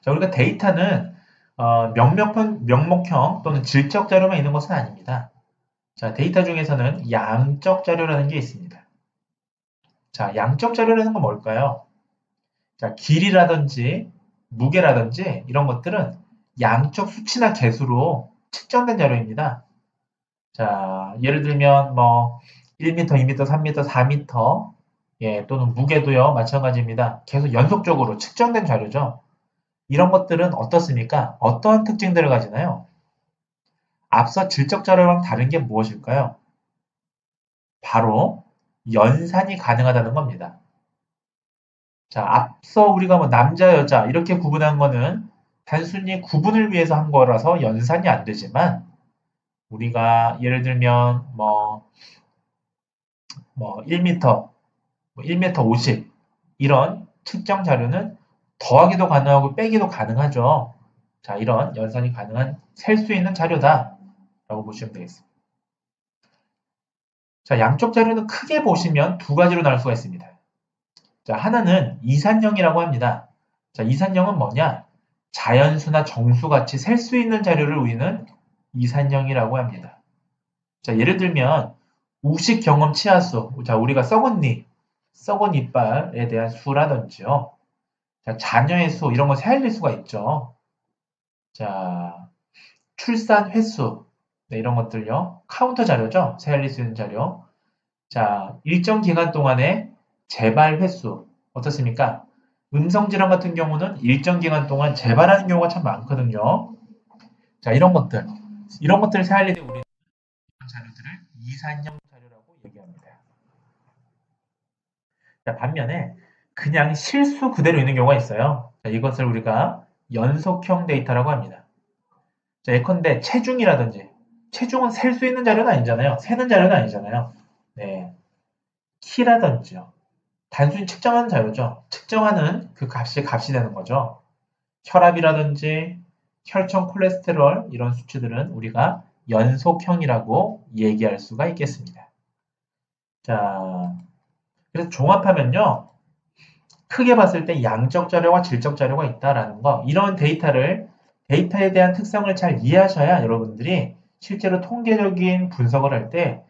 자, 우리가 데이터는 명목형 또는 질적 자료만 있는 것은 아닙니다. 자, 데이터 중에서는 양적 자료라는 게 있습니다. 자, 양적 자료라는 건 뭘까요? 자, 길이라든지 무게라든지 이런 것들은 양적 수치나 개수로 측정된 자료입니다. 자, 예를 들면 뭐 1m, 2m, 3m, 4m 예, 또는 무게도요. 마찬가지입니다. 계속 연속적으로 측정된 자료죠. 이런 것들은 어떻습니까? 어떠한 특징들을 가지나요? 앞서 질적 자료랑 다른 게 무엇일까요? 바로 연산이 가능하다는 겁니다. 자, 앞서 우리가 뭐 남자, 여자 이렇게 구분한 거는 단순히 구분을 위해서 한 거라서 연산이 안 되지만 우리가 예를 들면 뭐 1m, 뭐 1m 50 이런 측정 자료는 더하기도 가능하고 빼기도 가능하죠. 자, 이런 연산이 가능한 셀 수 있는 자료다라고 보시면 되겠습니다. 자, 양쪽 자료는 크게 보시면 두 가지로 나눌 수가 있습니다. 자, 하나는 이산형이라고 합니다. 자, 이산형은 뭐냐? 자연수나 정수같이 셀 수 있는 자료를 우리는 이산형이라고 합니다. 자, 예를 들면 우식 경험 치아수. 자, 우리가 썩은 이빨에 대한 수라든지요. 자, 자녀의 수 이런 거 헤아릴 수가 있죠. 자, 출산 횟수 네, 이런 것들요. 카운터 자료죠. 헤아릴 수 있는 자료. 자, 일정 기간 동안의 재발 횟수 어떻습니까? 음성질환 같은 경우는 일정 기간 동안 재발하는 경우가 참 많거든요. 자, 이런 것들을 헤아릴 때 우리는 이런 자료들을 이산형 자료라고 얘기합니다. 자, 반면에 그냥 실수 그대로 있는 경우가 있어요. 자, 이것을 우리가 연속형 데이터라고 합니다. 자, 예컨대 체중은 셀 수 있는 자료는 아니잖아요. 세는 자료는 아니잖아요. 네, 키라든지요. 단순히 측정하는 자료죠. 측정하는 그 값이 되는 거죠. 혈압이라든지 혈청 콜레스테롤 이런 수치들은 우리가 연속형이라고 얘기할 수가 있겠습니다. 자, 그래서 종합하면요. 크게 봤을 때 양적 자료와 질적 자료가 있다라는 거, 이런 데이터에 대한 특성을 잘 이해하셔야 여러분들이 실제로 통계적인 분석을 할 때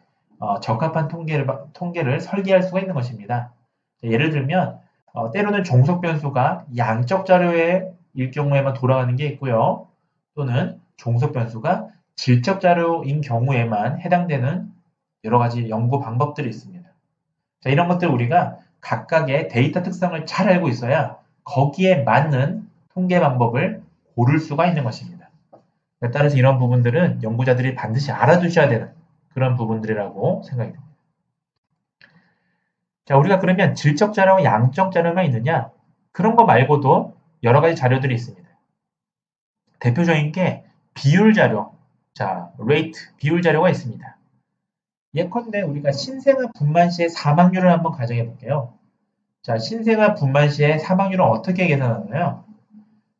적합한 통계를 설계할 수가 있는 것입니다. 예를 들면 때로는 종속 변수가 양적 자료의 일 경우에만 돌아가는 게 있고요. 또는 종속 변수가 질적 자료인 경우에만 해당되는 여러 가지 연구 방법들이 있습니다. 자, 이런 것들 우리가 각각의 데이터 특성을 잘 알고 있어야 거기에 맞는 통계 방법을 고를 수가 있는 것입니다. 따라서 이런 부분들은 연구자들이 반드시 알아두셔야 되는 그런 부분들이라고 생각이 듭니다. 자, 우리가 그러면 질적 자료와 양적 자료만 있느냐? 그런 거 말고도 여러 가지 자료들이 있습니다. 대표적인 게 비율 자료, 자, 비율 자료가 있습니다. 예컨대 우리가 신생아 분만 시의 사망률을 한번 가정해 볼게요. 자, 신생아 분만 시의 사망률은 어떻게 계산하나요?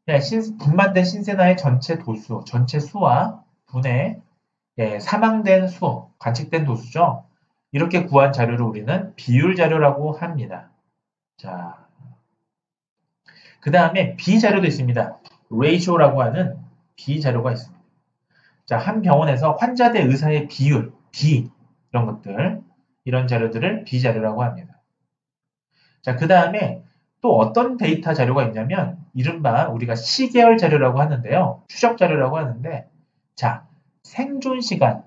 그냥 분만된 신생아의 전체 수와 분의 사망된 수, 관측된 도수죠. 이렇게 구한 자료를 우리는 비율 자료라고 합니다. 자, 그 다음에 비자료도 있습니다. ratio라고 하는 비자료가 있습니다. 자, 한 병원에서 환자 대 의사의 비율, 이런 것들, 이런 자료들을 비자료라고 합니다. 자, 그 다음에 또 어떤 데이터 자료가 있냐면, 이른바 우리가 시계열 자료라고 하는데요. 추적 자료라고 하는데, 자, 생존 시간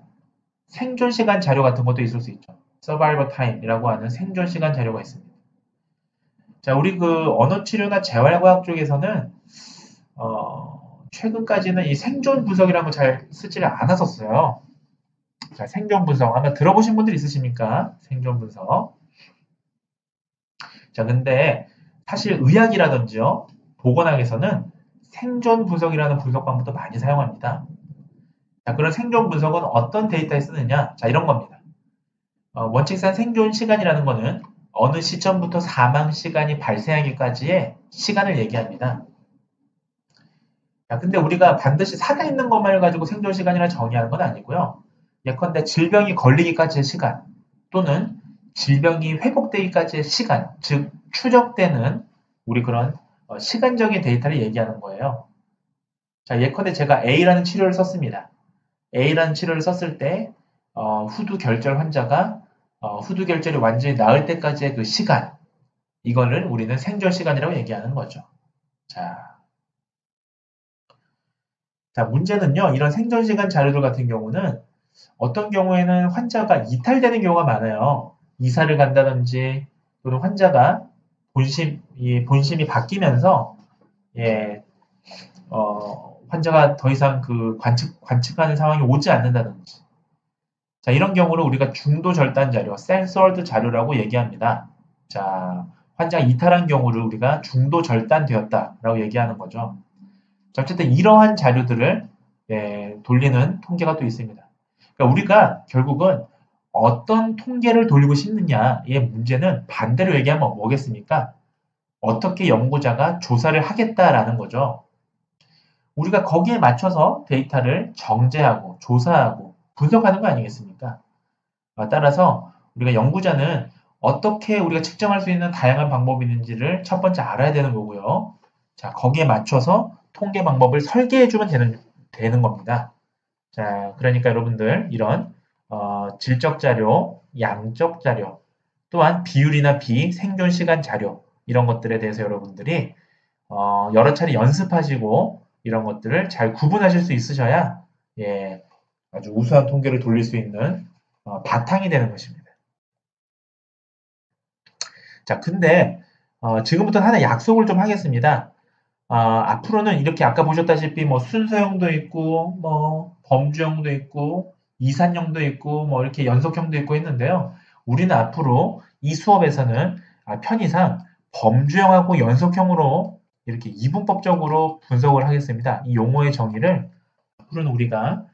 자료 같은 것도 있을 수 있죠. survival time이라고 하는 생존 시간 자료가 있습니다. 자, 우리 그 언어 치료나 재활과학 쪽에서는 최근까지는 이 생존 분석이라는 거 잘 쓰지를 않았었어요. 자, 생존 분석 아마 들어보신 분들 있으십니까? 생존 분석. 자, 근데 사실 의학이라든지요, 보건학에서는 생존 분석이라는 분석 방법도 많이 사용합니다. 자, 그런 생존 분석은 어떤 데이터에 쓰느냐? 자, 이런 겁니다. 원칙상 생존 시간이라는 거는 어느 시점부터 사망 시간이 발생하기까지의 시간을 얘기합니다. 자, 근데 우리가 반드시 살아있는 것만을 가지고 생존 시간이라 정의하는 건 아니고요. 예컨대 질병이 걸리기까지의 시간 또는 질병이 회복되기까지의 시간, 즉 추적되는 우리 그런 시간적인 데이터를 얘기하는 거예요. 자, 예컨대 제가 A라는 치료를 썼습니다. A라는 치료를 썼을 때 후두 결절 환자가 후두 결절이 완전히 나을 때까지의 그 시간, 이거를 우리는 생존 시간이라고 얘기하는 거죠. 자, 문제는요. 이런 생존 시간 자료들 같은 경우는 어떤 경우에는 환자가 이탈되는 경우가 많아요. 이사를 간다든지 또는 환자가 본심이 바뀌면서 예, 환자가 더 이상 그 관측하는 상황이 오지 않는다든지. 자, 이런 경우를 우리가 중도 절단 자료, censored 자료라고 얘기합니다. 자, 환자가 이탈한 경우를 우리가 중도 절단되었다라고 얘기하는 거죠. 자, 어쨌든 이러한 자료들을 돌리는 통계가 또 있습니다. 그러니까 우리가 결국은 어떤 통계를 돌리고 싶느냐의 문제는 반대로 얘기하면 뭐겠습니까? 어떻게 연구자가 조사를 하겠다라는 거죠. 우리가 거기에 맞춰서 데이터를 정제하고 조사하고 분석하는 거 아니겠습니까? 따라서 우리가 연구자는 어떻게 우리가 측정할 수 있는 다양한 방법이 있는지를 첫 번째 알아야 되는 거고요. 자, 거기에 맞춰서 통계 방법을 설계해주면 되는 겁니다. 자, 그러니까 여러분들 이런 질적 자료, 양적 자료, 또한 비율이나 생존 시간 자료 이런 것들에 대해서 여러분들이 여러 차례 연습하시고 이런 것들을 잘 구분하실 수 있으셔야 아주 우수한 통계를 돌릴 수 있는 바탕이 되는 것입니다. 자, 근데 지금부터 하나 약속을 좀 하겠습니다. 앞으로는 이렇게 아까 보셨다시피 뭐 순서형도 있고 뭐 범주형도 있고 이산형도 있고 뭐 이렇게 연속형도 있고 했는데요. 우리는 앞으로 이 수업에서는 편의상 범주형하고 연속형으로 이렇게 이분법적으로 분석을 하겠습니다. 이 용어의 정의를 앞으로는 우리가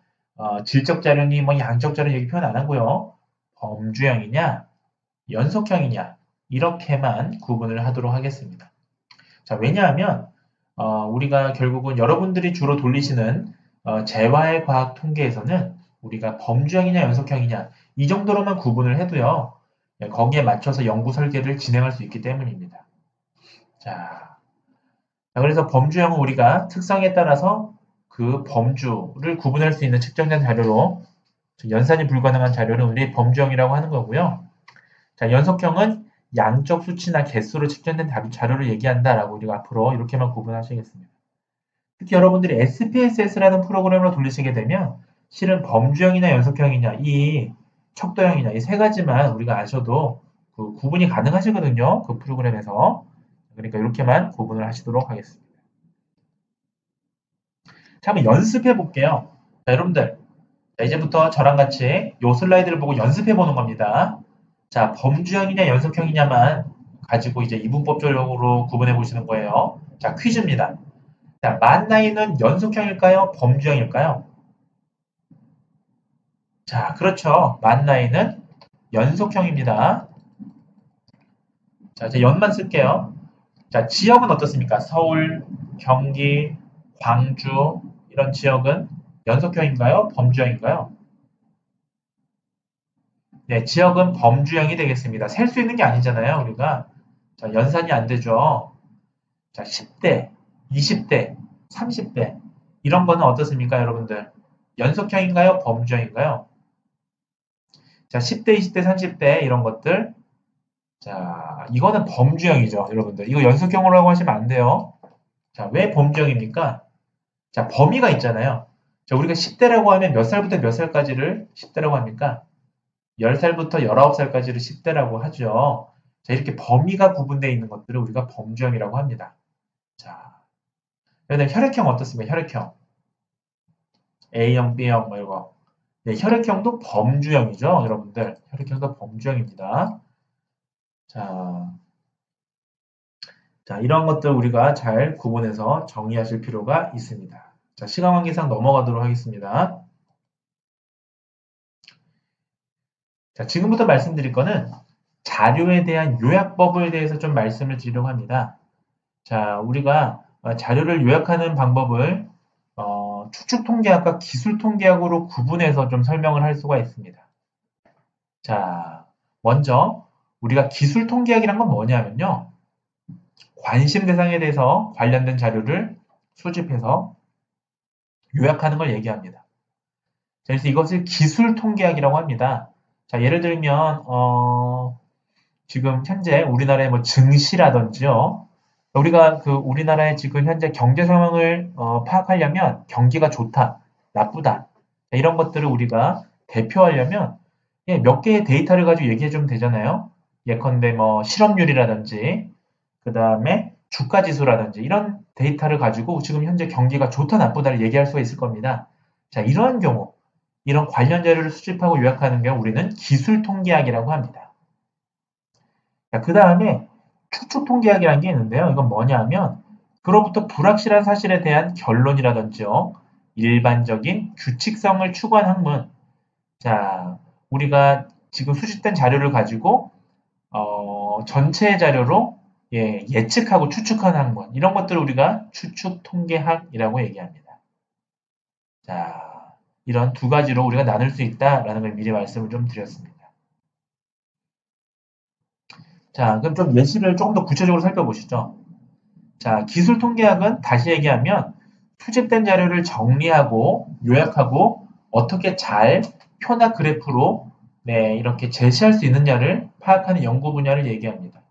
질적 자료니 뭐 양적 자료 얘기 표현 안 하고요. 범주형이냐 연속형이냐 이렇게만 구분을 하도록 하겠습니다. 자, 왜냐하면 우리가 결국은 여러분들이 주로 돌리시는 재활 과학 통계에서는 우리가 범주형이냐 연속형이냐 이 정도로만 구분을 해도요. 거기에 맞춰서 연구 설계를 진행할 수 있기 때문입니다. 자, 그래서 범주형은 우리가 특성에 따라서 그 범주를 구분할 수 있는 측정된 자료로 연산이 불가능한 자료를 우리 범주형이라고 하는 거고요. 자, 연속형은 양적 수치나 개수로 측정된 자료를 얘기한다라고 우리가 앞으로 이렇게만 구분하시겠습니다. 특히 여러분들이 SPSS라는 프로그램으로 돌리시게 되면 실은 범주형이냐 연속형이냐 이 척도형이냐 이 세 가지만 우리가 아셔도 그 구분이 가능하시거든요. 그 프로그램에서. 그러니까 이렇게만 구분을 하시도록 하겠습니다. 자, 한번 연습해 볼게요. 자, 여러분들. 자, 이제부터 저랑 같이 이 슬라이드를 보고 연습해 보는 겁니다. 자, 범주형이냐 연속형이냐만 가지고 이제 이분법적으로 구분해 보시는 거예요. 자, 퀴즈입니다. 자, 만 나이는 연속형일까요? 범주형일까요? 자, 그렇죠. 만 나이는 연속형입니다. 자, 이제 연만 쓸게요. 자, 지역은 어떻습니까? 서울, 경기, 광주 이런 지역은 연속형인가요? 범주형인가요? 네, 지역은 범주형이 되겠습니다. 셀 수 있는 게 아니잖아요, 우리가. 자, 연산이 안 되죠. 자, 10대, 20대, 30대 이런 거는 어떻습니까, 여러분들? 연속형인가요? 범주형인가요? 자, 10대, 20대, 30대 이런 것들. 자, 이거는 범주형이죠, 여러분들. 이거 연속형으로 하시면 안 돼요. 자, 왜 범주형입니까? 자, 범위가 있잖아요. 자, 우리가 10대라고 하면 몇 살부터 몇 살까지를 10대라고 합니까? 10살부터 19살까지를 10대라고 하죠. 자, 이렇게 범위가 구분되어 있는 것들을 우리가 범주형이라고 합니다. 자, 그다음에 혈액형 어떻습니까? 혈액형. A형, B형 뭐 이거. 네, 혈액형도 범주형이죠, 여러분들. 혈액형도 범주형입니다. 자, 이런 것들 우리가 잘 구분해서 정리하실 필요가 있습니다. 자, 시간 관계상 넘어가도록 하겠습니다. 자, 지금부터 말씀드릴 거는 자료에 대한 요약법에 대해서 좀 말씀을 드리려고 합니다. 자, 우리가 자료를 요약하는 방법을 추측통계학과 기술통계학으로 구분해서 좀 설명을 할 수가 있습니다. 자, 먼저 우리가 기술통계학이란 건 뭐냐면요. 관심 대상에 대해서 관련된 자료를 수집해서 요약하는 걸 얘기합니다. 자, 그래서 이것을 기술 통계학이라고 합니다. 자, 예를 들면 지금 현재 우리나라의 뭐 증시라든지요. 우리가 그 우리나라의 지금 현재 경제 상황을 파악하려면 경기가 좋다, 나쁘다 이런 것들을 우리가 대표하려면 예, 몇 개의 데이터를 가지고 얘기해 주면 되잖아요. 예컨대 뭐 실업률이라든지 그 다음에 주가 지수라든지 이런 데이터를 가지고 지금 현재 경기가 좋다, 나쁘다를 얘기할 수가 있을 겁니다. 자, 이러한 경우 이런 관련 자료를 수집하고 요약하는 경우 우리는 기술 통계학이라고 합니다. 그 다음에 추측 통계학이라는 게 있는데요. 이건 뭐냐 하면 그로부터 불확실한 사실에 대한 결론이라든지요. 일반적인 규칙성을 추구한 학문. 자, 우리가 지금 수집된 자료를 가지고 전체 자료로 예측하고 추측하는 학문. 이런 것들을 우리가 추측 통계학이라고 얘기합니다. 자, 이런 두 가지로 우리가 나눌 수 있다라는 걸 미리 말씀을 좀 드렸습니다. 자, 그럼 좀 예시를 조금 더 구체적으로 살펴보시죠. 자, 기술 통계학은 다시 얘기하면 수집된 자료를 정리하고 요약하고 어떻게 잘 표나 그래프로 이렇게 제시할 수 있느냐를 파악하는 연구 분야를 얘기합니다.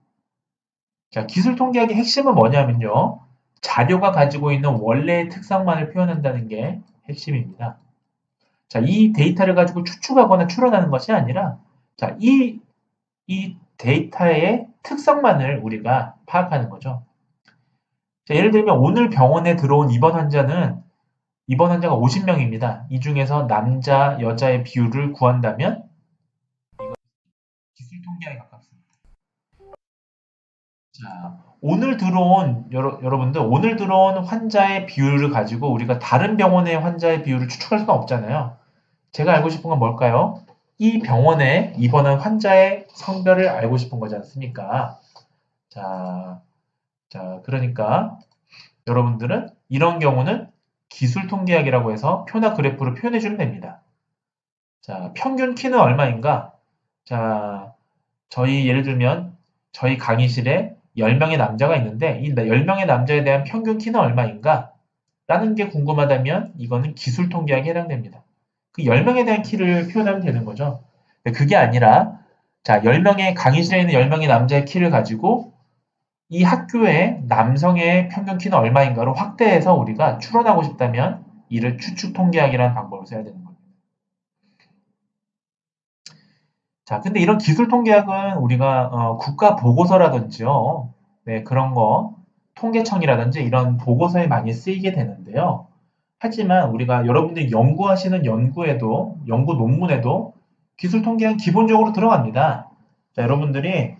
자, 기술 통계학의 핵심은 뭐냐면요. 자료가 가지고 있는 원래의 특성만을 표현한다는 게 핵심입니다. 자, 이 데이터를 가지고 추측하거나 추론하는 것이 아니라 자, 이 데이터의 특성만을 우리가 파악하는 거죠. 자, 예를 들면 오늘 병원에 들어온 입원 환자가 50명입니다. 이 중에서 남자, 여자의 비율을 구한다면 이거 기술 통계학에 가깝습니다. 자, 여러분들 오늘 들어온 환자의 비율을 가지고 우리가 다른 병원의 환자의 비율을 추측할 수는 없잖아요. 제가 알고 싶은 건 뭘까요? 이 병원에 입원한 환자의 성별을 알고 싶은 거지 않습니까? 자, 그러니까 여러분들은 이런 경우는 기술 통계학이라고 해서 표나 그래프로 표현해 주면 됩니다. 자, 평균 키는 얼마인가? 자, 예를 들면 저희 강의실에 10명의 남자가 있는데 이 10명의 남자에 대한 평균 키는 얼마인가? 라는 게 궁금하다면 이거는 기술 통계학에 해당됩니다. 그 10명에 대한 키를 표현하면 되는 거죠. 그게 아니라 자, 10명의 강의실에 있는 10명의 남자의 키를 가지고 이 학교의 남성의 평균 키는 얼마인가로 확대해서 우리가 추론하고 싶다면 이를 추측 통계학이라는 방법을 써야 되는 겁니다. 자, 근데 이런 기술 통계학은 우리가 국가 보고서라든지요, 그런 거 통계청이라든지 이런 보고서에 많이 쓰이게 되는데요. 하지만 우리가 여러분들이 연구하시는 연구 논문에도 기술 통계학은 기본적으로 들어갑니다. 자, 여러분들이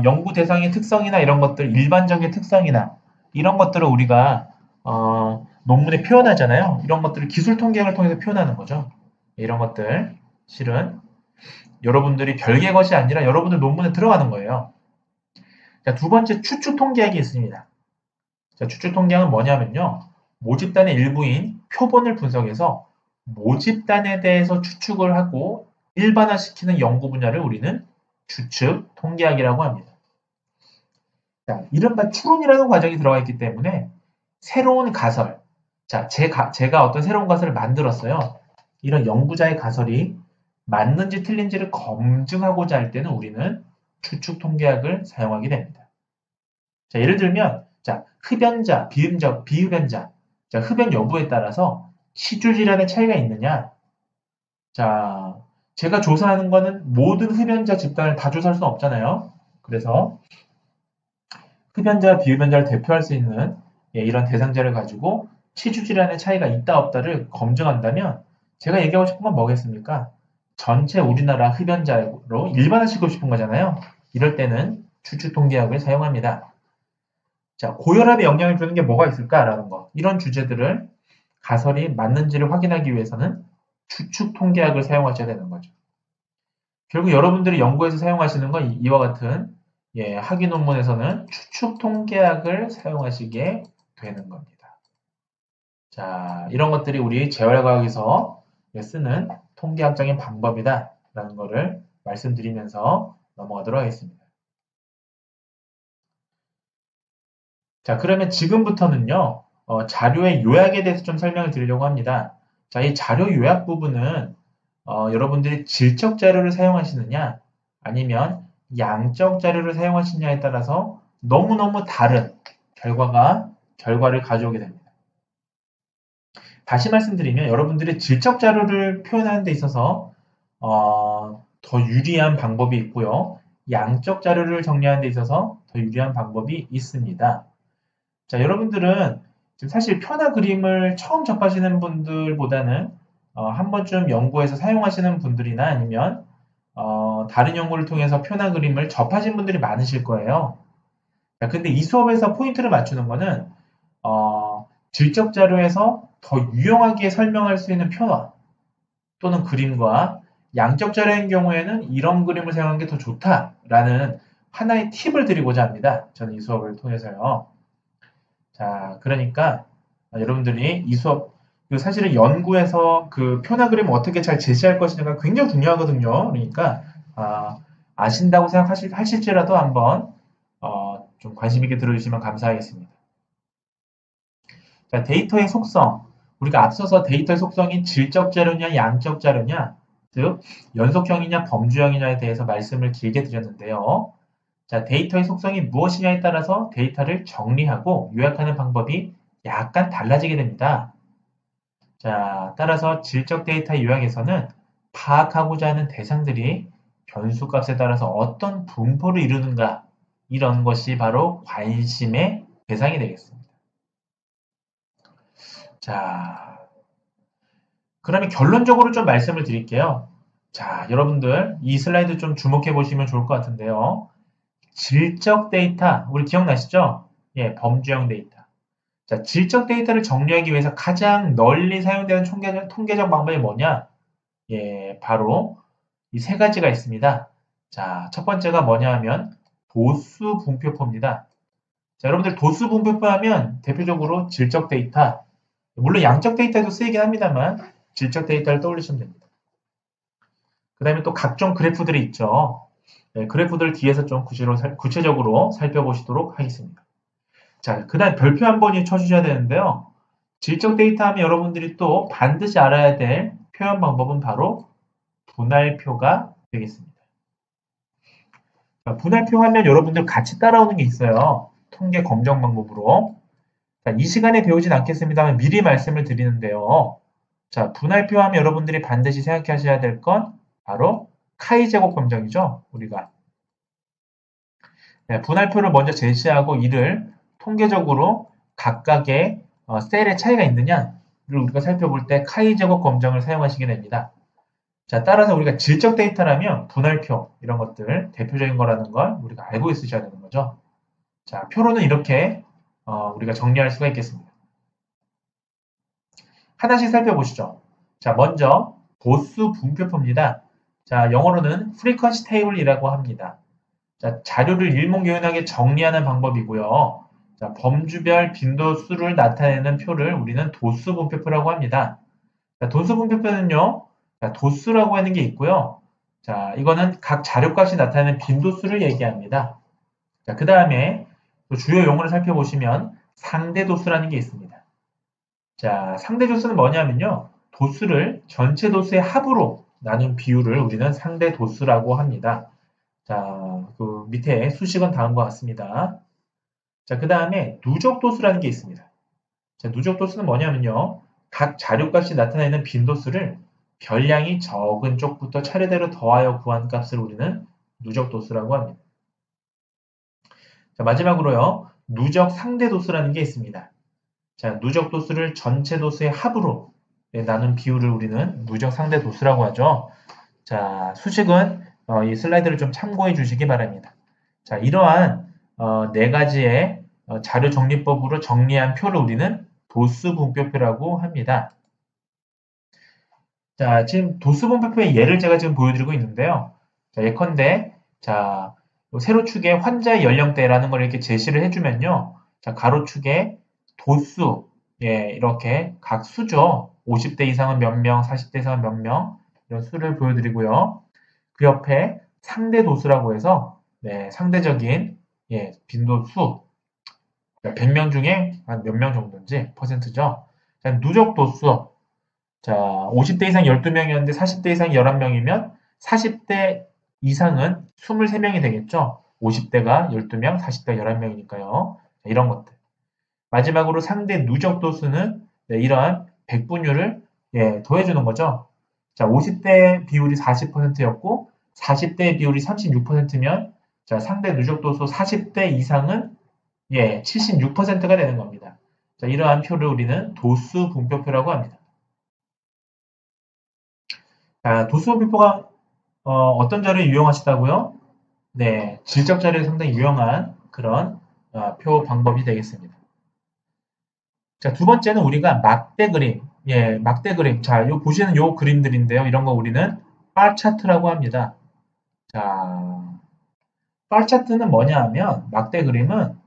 연구 대상의 특성이나 이런 것들, 일반적인 특성이나 이런 것들을 우리가 논문에 표현하잖아요. 이런 것들을 기술 통계학을 통해서 표현하는 거죠. 이런 것들 실은 여러분들이 별개의 것이 아니라 여러분들 논문에 들어가는 거예요. 자, 두 번째 추측 통계학이 있습니다. 자, 추측 통계학은 뭐냐면요. 모집단의 일부인 표본을 분석해서 모집단에 대해서 추측을 하고 일반화시키는 연구 분야를 우리는 추측 통계학이라고 합니다. 자, 이른바 추론이라는 과정이 들어가 있기 때문에 새로운 가설, 자, 제가 어떤 새로운 가설을 만들었어요. 이런 연구자의 가설이 맞는지 틀린지를 검증하고자 할 때는 우리는 추측 통계학을 사용하게 됩니다. 자, 예를 들면, 자, 흡연자, 비흡연자, 자, 흡연 여부에 따라서 시주 질환의 차이가 있느냐? 자, 제가 조사하는 거는 모든 흡연자 집단을 다 조사할 수는 없잖아요. 그래서 흡연자, 비흡연자를 대표할 수 있는 이런 대상자를 가지고 치주 질환의 차이가 있다 없다를 검증한다면 제가 얘기하고 싶은 건 뭐겠습니까? 전체 우리나라 흡연자로 일반화시키고 싶은 거잖아요. 이럴 때는 추측 통계학을 사용합니다. 자, 고혈압에 영향을 주는 게 뭐가 있을까라는 거. 이런 주제들을 가설이 맞는지를 확인하기 위해서는 추측 통계학을 사용하셔야 되는 거죠. 결국 여러분들이 연구에서 사용하시는 건 이와 같은 학위 논문에서는 추측 통계학을 사용하시게 되는 겁니다. 자, 이런 것들이 우리 재활과학에서 쓰는 통계학적인 방법이다라는 것을 말씀드리면서 넘어가도록 하겠습니다. 자, 그러면 지금부터는요, 자료의 요약에 대해서 좀 설명을 드리려고 합니다. 자, 이 자료 요약 부분은 여러분들이 질적 자료를 사용하시느냐, 아니면 양적 자료를 사용하시느냐에 따라서 너무너무 다른 결과를 가져오게 됩니다. 다시 말씀드리면 여러분들이 질적 자료를 표현하는 데 있어서 더 유리한 방법이 있고요. 양적 자료를 정리하는 데 있어서 더 유리한 방법이 있습니다. 자, 여러분들은 지금 사실 표나 그림을 처음 접하시는 분들보다는 한 번쯤 연구해서 사용하시는 분들이나 아니면 다른 연구를 통해서 표나 그림을 접하신 분들이 많으실 거예요. 자, 근데 이 수업에서 포인트를 맞추는 거는 질적 자료에서 더 유용하게 설명할 수 있는 표나 또는 그림과 양적 자료인 경우에는 이런 그림을 사용하는 게 더 좋다라는 하나의 팁을 드리고자 합니다. 저는 이 수업을 통해서요. 자, 그러니까 여러분들이 이 수업 사실은 연구에서 그 표나 그림을 어떻게 잘 제시할 것이냐가 굉장히 중요하거든요. 그러니까 아신다고 생각하실지라도 한번 좀 관심 있게 들어주시면 감사하겠습니다. 자, 데이터의 속성. 우리가 앞서서 데이터의 속성이 질적 자료냐 양적 자료냐, 즉 연속형이냐 범주형이냐에 대해서 말씀을 길게 드렸는데요. 자, 데이터의 속성이 무엇이냐에 따라서 데이터를 정리하고 요약하는 방법이 약간 달라지게 됩니다. 자, 따라서 질적 데이터 요약에서는 파악하고자 하는 대상들이 변수값에 따라서 어떤 분포를 이루는가, 이런 것이 바로 관심의 대상이 되겠습니다. 자, 그러면 결론적으로 좀 말씀을 드릴게요. 자, 여러분들 이 슬라이드 좀 주목해 보시면 좋을 것 같은데요. 질적 데이터, 우리 기억나시죠? 예, 범주형 데이터. 자, 질적 데이터를 정리하기 위해서 가장 널리 사용되는 통계적 방법이 뭐냐? 예, 바로 이 세 가지가 있습니다. 자, 첫 번째가 뭐냐 하면 도수 분표법입니다. 자, 여러분들 도수 분표법 하면 대표적으로 질적 데이터, 물론 양적 데이터도 쓰이긴 합니다만 질적 데이터를 떠올리시면 됩니다. 그 다음에 또 각종 그래프들이 있죠. 네, 그래프들 뒤에서 좀 구체적으로 살펴보시도록 하겠습니다. 자, 그 다음 별표 한 번이 쳐주셔야 되는데요. 질적 데이터 하면 여러분들이 또 반드시 알아야 될 표현 방법은 바로 분할표가 되겠습니다. 자, 분할표 하면 여러분들 같이 따라오는 게 있어요. 통계 검정 방법으로. 자, 이 시간에 배우진 않겠습니다만 미리 말씀을 드리는데요. 자, 분할표 하면 여러분들이 반드시 생각하셔야 될 건 바로 카이 제곱 검정이죠. 우리가. 네, 분할표를 먼저 제시하고 이를 통계적으로 각각의 셀의 차이가 있느냐를 우리가 살펴볼 때 카이 제곱 검정을 사용하시게 됩니다. 자, 따라서 우리가 질적 데이터라면 분할표 이런 것들 대표적인 거라는 걸 우리가 알고 있으셔야 되는 거죠. 자, 표로는 이렇게 우리가 정리할 수가 있겠습니다. 하나씩 살펴보시죠. 자, 먼저 보수 분표표입니다. 자, 영어로는 frequency table이라고 합니다. 자, 자료를 일목요연하게 정리하는 방법이고요. 자, 범주별 빈도수를 나타내는 표를 우리는 도수 분표표라고 합니다. 자, 도수 분표표는요, 자, 도수라고 하는 게 있고요. 자, 이거는 각 자료값이 나타내는 빈도수를 얘기합니다. 자, 그 다음에 주요 용어를 살펴보시면 상대 도수라는 게 있습니다. 자, 상대 도수는 뭐냐면요, 도수를 전체 도수의 합으로 나눈 비율을 우리는 상대 도수라고 합니다. 자, 그 밑에 수식은 다음과 같습니다. 자, 그 다음에 누적도수라는 게 있습니다. 자, 누적도수는 뭐냐면요, 각 자료값이 나타내는 빈도수를 별량이 적은 쪽부터 차례대로 더하여 구한 값을 우리는 누적도수라고 합니다. 자, 마지막으로요, 누적 상대도수라는 게 있습니다. 자, 누적 도수를 전체 도수의 합으로 나눈 비율을 우리는 누적 상대 도수라고 하죠. 자, 수식은 이 슬라이드를 좀 참고해 주시기 바랍니다. 자, 이러한 네 가지의 자료 정리법으로 정리한 표를 우리는 도수 분표표라고 합니다. 자, 지금 도수 분표표의 예를 제가 지금 보여드리고 있는데요. 자, 예컨대 자, 세로축에 환자의 연령대라는 걸 이렇게 제시를 해주면요. 자, 가로축에 도수, 예, 이렇게 각 수죠. 50대 이상은 몇 명, 40대 이상은 몇 명, 이런 수를 보여드리고요. 그 옆에 상대 도수라고 해서, 네, 상대적인, 예, 빈도수, 100명 중에 한 몇 명 정도인지 퍼센트죠. 자, 누적 도수. 자, 50대 이상 12명이었는데 40대 이상 11명이면 40대 이상은 23명이 되겠죠. 50대가 12명, 40대가 11명이니까요. 이런 것들. 마지막으로 상대 누적 도수는 이러한 백분율을 더해주는 거죠. 자, 50대 비율이 40%였고 40대 비율이 36%면 자, 상대 누적 도수 40대 이상은 76%가 되는 겁니다. 자, 이러한 표를 우리는 도수 분포표라고 합니다. 자, 도수 분포가 어떤 자료에 유용하시다고요? 네, 질적 자료에 상당히 유용한 그런 표 방법이 되겠습니다. 자, 두 번째는 우리가 막대 그림. 막대 그림. 자, 요 보시는 요 그림들인데요. 이런 거 우리는 바 차트라고 합니다. 자, 바 차트는 뭐냐 하면 막대 그림은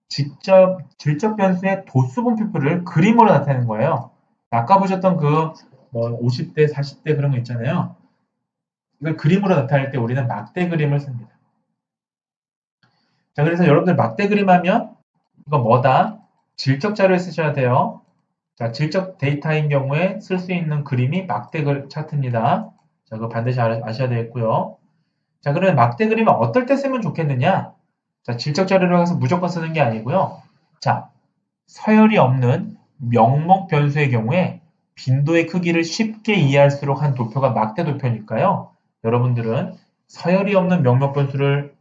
직접 질적 변수의 도수 분포표를 그림으로 나타내는 거예요. 아까 보셨던 그 뭐 50대, 40대 그런 거 있잖아요. 이걸 그림으로 나타낼 때 우리는 막대 그림을 씁니다. 자, 그래서 여러분들 막대 그림 하면 이거 뭐다? 질적 자료에 쓰셔야 돼요. 자, 질적 데이터인 경우에 쓸 수 있는 그림이 막대 차트입니다. 자, 그거 반드시 아셔야 되겠고요. 자, 그러면 막대 그림은 어떨 때 쓰면 좋겠느냐? 자, 질적 자료로 해서 무조건 쓰는 게 아니고요. 자, 서열이 없는 명목 변수의 경우에 빈도의 크기를 쉽게 이해할수록 한 도표가 막대 도표니까요. 여러분들은 서열이 없는 명목 변수를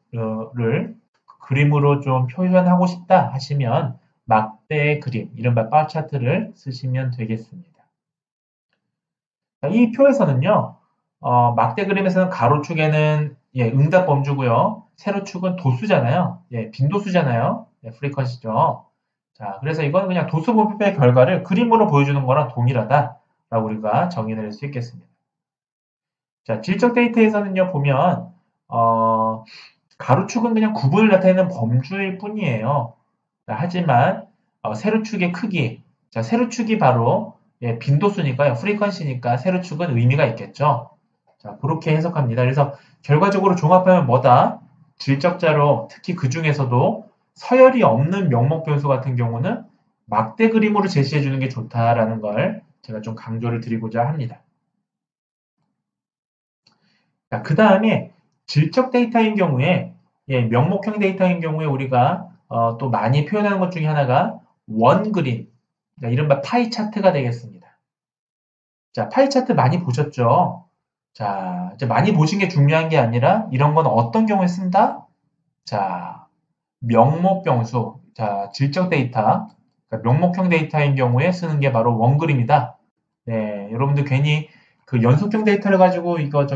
그림으로 좀 표현하고 싶다 하시면 막대 그림, 이른바 바 차트를 쓰시면 되겠습니다. 이 표에서는요, 막대 그림에서는 가로축에는 응답 범주고요, 세로축은 도수잖아요. 빈도수잖아요. 프리퀀시죠. 자, 그래서 이건 그냥 도수 분포의 결과를 그림으로 보여주는 거랑 동일하다라고 우리가 정의 내릴 수 있겠습니다. 자, 질적 데이터에서는요, 보면 가로축은 그냥 구분을 나타내는 범주일 뿐이에요. 자, 하지만 세로축의 크기, 자, 세로축이 바로 빈도수니까요, 프리퀀시니까 세로축은 의미가 있겠죠. 자, 그렇게 해석합니다. 그래서 결과적으로 종합하면 뭐다? 질적자로 특히 그 중에서도 서열이 없는 명목 변수 같은 경우는 막대 그림으로 제시해 주는 게 좋다라는 걸 제가 좀 강조를 드리고자 합니다. 자, 그 다음에 질적 데이터인 경우에 명목형 데이터인 경우에 우리가 또 많이 표현하는 것 중에 하나가 원 그림, 그러니까 이른바 파이 차트가 되겠습니다. 자, 파이 차트 많이 보셨죠? 자, 이제 많이 보신 게 중요한 게 아니라 이런 건 어떤 경우에 쓴다? 자, 명목 변수, 자, 질적 데이터, 그러니까 명목형 데이터인 경우에 쓰는 게 바로 원그림이다. 네, 여러분들 괜히 그 연속형 데이터를 가지고 이거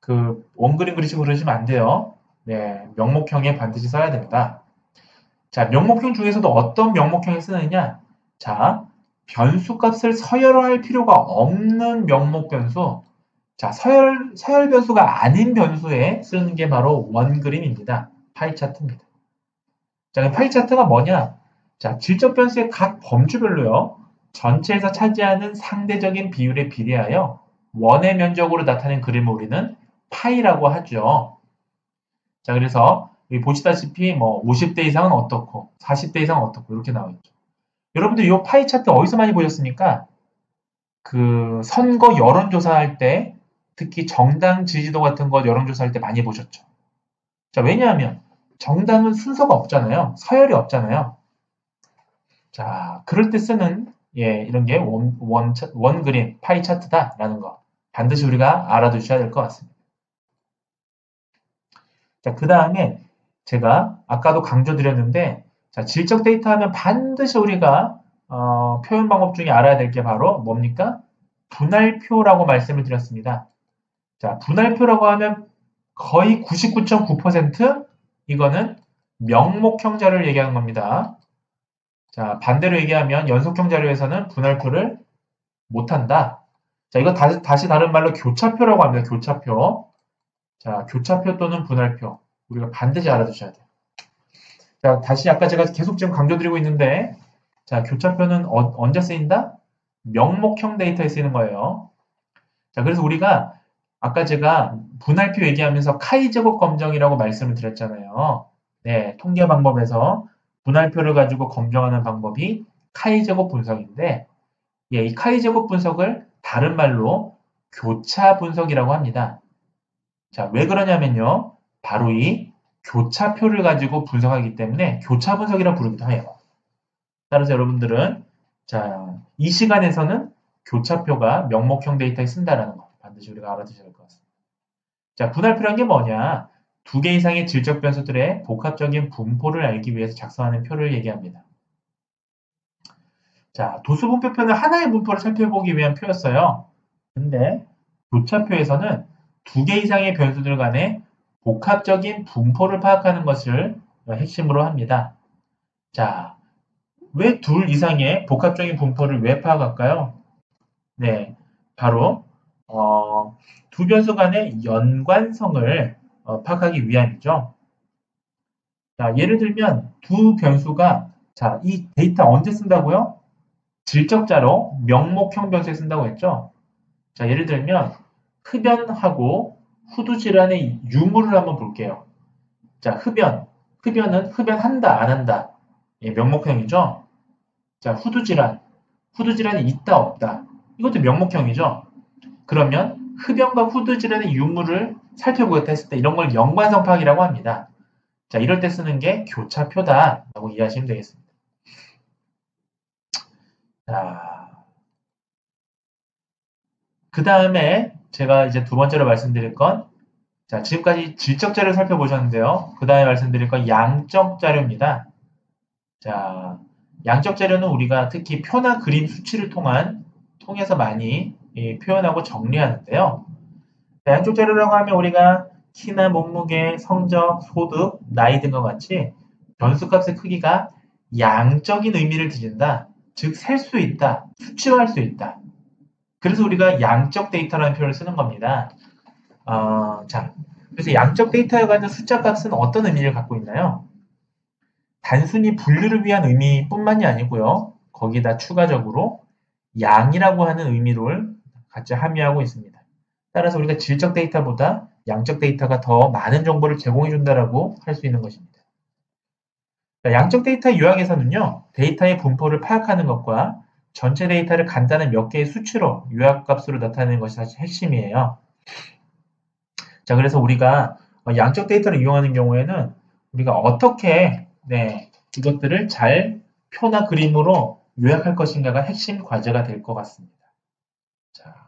그 원그림 그리시고 그러시면 안 돼요. 네, 명목형에 반드시 써야 됩니다. 자, 명목형 중에서도 어떤 명목형을 쓰느냐? 자, 변수 값을 서열화할 필요가 없는 명목 변수. 자, 서열 변수가 아닌 변수에 쓰는 게 바로 원그림입니다. 파이 차트입니다. 자, 파이 차트가 뭐냐? 자, 질적 변수의 각 범주별로요, 전체에서 차지하는 상대적인 비율에 비례하여 원의 면적으로 나타낸 그림을 우리는 파이라고 하죠. 자, 그래서 여기 보시다시피 뭐 50대 이상은 어떻고 40대 이상은 어떻고 이렇게 나와 있죠. 여러분들 이 파이 차트 어디서 많이 보셨습니까? 그 선거 여론조사할 때, 특히 정당 지지도 같은 거 여론조사할 때 많이 보셨죠. 자, 왜냐하면 정당은 순서가 없잖아요. 서열이 없잖아요. 자, 그럴 때 쓰는 이런 게 원 그림, 파이 차트다라는 거 반드시 우리가 알아두셔야 될 것 같습니다. 자, 그 다음에 제가 아까도 강조드렸는데, 자, 질적 데이터 하면 반드시 우리가 표현 방법 중에 알아야 될 게 바로 뭡니까? 분할표라고 말씀을 드렸습니다. 자, 분할표라고 하면 거의 99.9% 이거는 명목형 자료를 얘기하는 겁니다. 자, 반대로 얘기하면 연속형 자료에서는 분할표를 못한다. 자, 이거 다시 다른 말로 교차표라고 합니다. 교차표. 자, 교차표 또는 분할표. 우리가 반드시 알아두셔야 돼요. 자, 다시 아까 제가 계속 지금 강조드리고 있는데, 자, 교차표는 언제 쓰인다? 명목형 데이터에 쓰이는 거예요. 자, 그래서 우리가 아까 제가 분할표 얘기하면서 카이 제곱 검정이라고 말씀을 드렸잖아요. 네, 통계 방법에서 분할표를 가지고 검정하는 방법이 카이제곱 분석인데, 예, 이 카이제곱 분석을 다른 말로 교차 분석이라고 합니다. 자, 왜 그러냐면요. 바로 이 교차표를 가지고 분석하기 때문에 교차 분석이라 부르기도 해요. 따라서 여러분들은 자, 이 시간에서는 교차표가 명목형 데이터에 쓴다라는 거 반드시 우리가 알아두셔야 될 것 같습니다. 자, 분할표란 게 뭐냐? 두 개 이상의 질적 변수들의 복합적인 분포를 알기 위해서 작성하는 표를 얘기합니다. 자, 도수분표표는 하나의 분포를 살펴보기 위한 표였어요. 근데 교차표에서는 두 개 이상의 변수들 간의 복합적인 분포를 파악하는 것을 핵심으로 합니다. 자, 왜 둘 이상의 복합적인 분포를 왜 파악할까요? 네, 바로 두 변수 간의 연관성을 파악하기 위함이죠. 자, 예를 들면 두 변수가 자, 이 데이터 언제 쓴다고요? 질적자로 명목형 변수에 쓴다고 했죠. 자, 예를 들면 흡연하고 후두 질환의 유무를 한번 볼게요. 자, 흡연은 흡연한다, 안 한다. 예, 명목형이죠. 자, 후두 질환이 있다, 없다. 이것도 명목형이죠. 그러면 흡연과 후두 질환의 유무를 살펴보겠다 했을 때 이런 걸 연관성 파악이라고 합니다. 자, 이럴 때 쓰는 게 교차표다라고 이해하시면 되겠습니다. 자, 그 다음에 제가 이제 두 번째로 말씀드릴 건 자, 지금까지 질적 자료를 살펴보셨는데요. 그 다음에 말씀드릴 건 양적 자료입니다. 자, 양적 자료는 우리가 특히 표나 그림 수치를 통해서 많이 표현하고 정리하는데요. 양적 자료라고 하면 우리가 키나 몸무게, 성적, 소득, 나이 등과 같이 변수값의 크기가 양적인 의미를 지닌다. 즉, 셀 수 있다. 수치화할 수 있다. 그래서 우리가 양적 데이터라는 표현을 쓰는 겁니다. 자, 그래서 양적 데이터에 관한 숫자 값은 어떤 의미를 갖고 있나요? 단순히 분류를 위한 의미뿐만이 아니고요. 거기다 추가적으로 양이라고 하는 의미를 같이 함유하고 있습니다. 따라서 우리가 질적 데이터보다 양적 데이터가 더 많은 정보를 제공해 준다라고 할 수 있는 것입니다. 양적 데이터 요약에서는요. 데이터의 분포를 파악하는 것과 전체 데이터를 간단한 몇 개의 수치로 요약값으로 나타내는 것이 사실 핵심이에요. 자, 그래서 우리가 양적 데이터를 이용하는 경우에는 우리가 어떻게 이것들을 잘 표나 그림으로 요약할 것인가가 핵심 과제가 될 것 같습니다. 자.